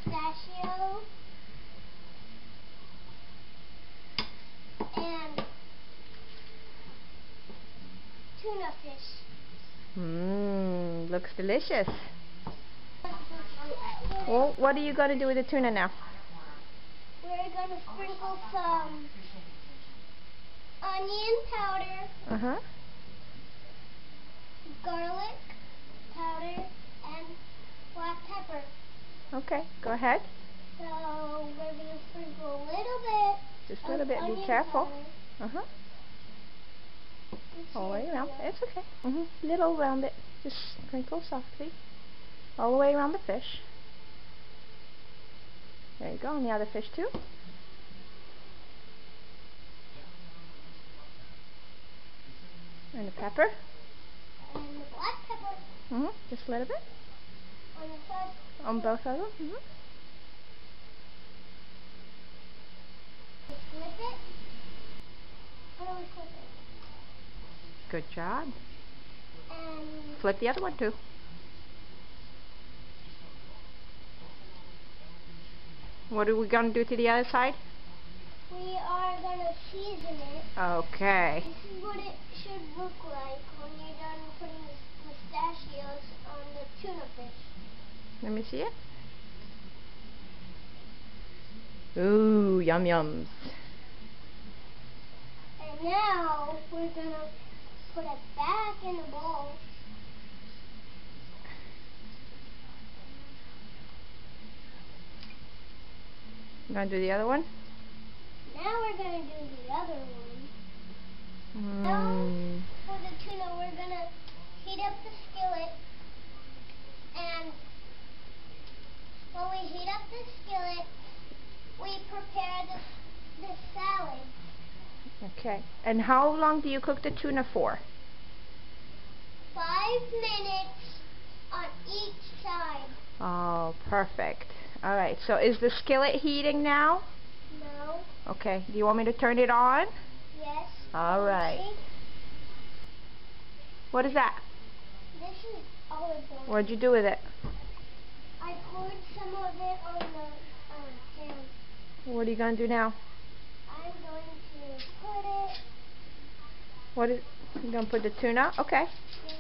pistachio and tuna fish. Mmm, looks delicious. Well, what are you going to do with the tuna now? We're going to sprinkle some onion powder, Uh-huh. garlic powder, and black pepper. Okay, go ahead. So we're going to sprinkle a little bit. Just a little bit. Be careful. Uh-huh. All the way around. It's okay. Little around it. Just sprinkle softly. All the way around the fish. There you go. And the other fish too. And the pepper. And the black pepper. Just a little bit. On the side. On both of them. Flip it. How do we flip it? Good job. And Flip the other one too. What are we going to do to the other side? we are going to season it. Okay. This is what it should look like when you're done putting the pistachios on the tuna fish. Let me see it. Ooh, yum yums. And now we're going to put it back in the bowl. You gonna do the other one? Now we're going to do the other one. Now for the tuna we're going to heat up the skillet, and when we heat up the skillet we prepare the salad. Okay. And how long do you cook the tuna for? 5 minutes on each side. Oh, perfect. Alright, so is the skillet heating now? No. Okay, do you want me to turn it on? Yes. Alright. See? What is that? This is olive oil. What'd you do with it? I poured some of it on the pan. What are you gonna do now? I'm going to put it. What is you gonna put the tuna? Okay. Yes,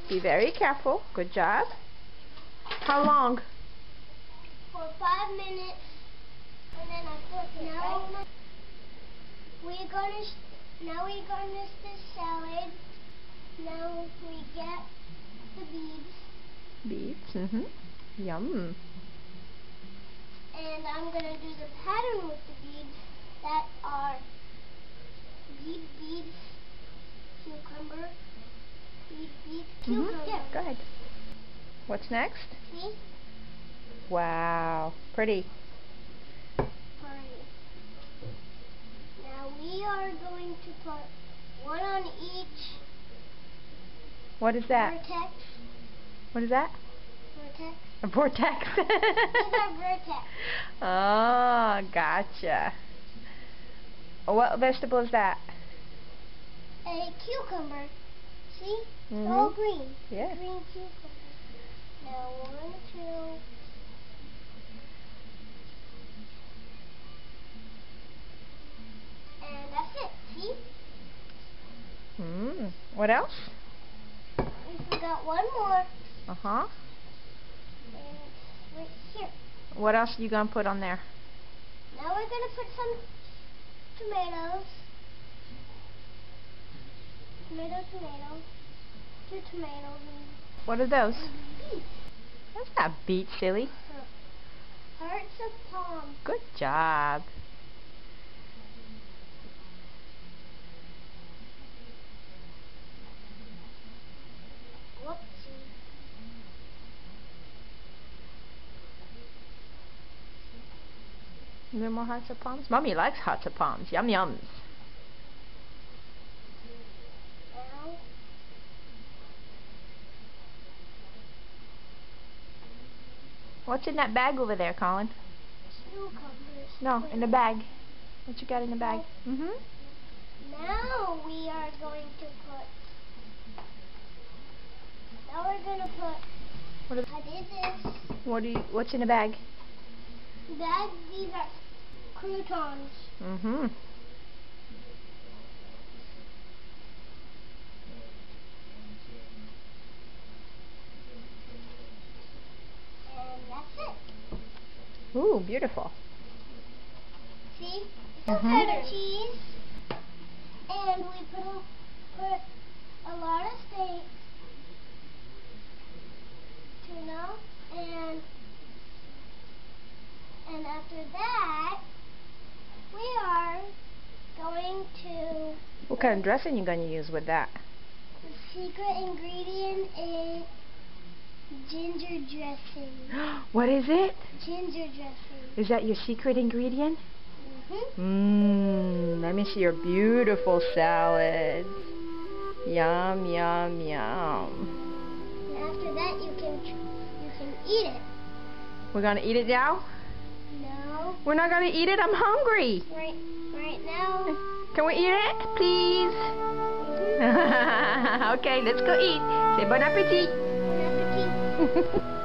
Be very careful. Good job. How long? for 5 minutes, and then I flip it. Now we garnish the salad. Now we get the beads. Beets. Yum. And I'm going to do the pattern with the beads that are beads, cucumber, beads, cucumber. Yeah, go ahead. What's next? See? Wow, pretty. Now we are going to put one on each What is that? vertex. What is that? Vertex. A vortex. These are vertex. Oh, gotcha. What vegetable is that? A cucumber. See? It's all green. Yeah. Green cucumber. Now 1, 2. And that's it. See? What else? We forgot one more. Uh-huh. And it's right here. What else are you going to put on there? Now we're going to put some tomatoes. Tomato. 2 tomatoes. What are those? And beets. That's not beet, silly. Hearts of palm. Good job. Whoopsie. A little more hearts of palms? Mommy likes hearts of palms. Yum yums. Now, What's in that bag over there, Colin? cucumbers. No, in the bag. What you got in the bag? Now we are going to put. Now we're going to put. What is I did this. What's in the bag? Dad, these are croutons. Mm-hmm. And that's it. Ooh, beautiful. See? Some cheddar cheese. And we put a lot of steaks, tuna, and after that, we are going to... What kind of dressing you gonna use with that? The secret ingredient is ginger dressing. What is it? Ginger dressing. Is that your secret ingredient? Let me see your beautiful salad. Yum, yum, yum. And after that, you can eat it. We're gonna eat it now? No. We're not gonna eat it. I'm hungry. Right now. Can we eat it, please? Okay, let's go eat. Say bon appetit. Bon appetit.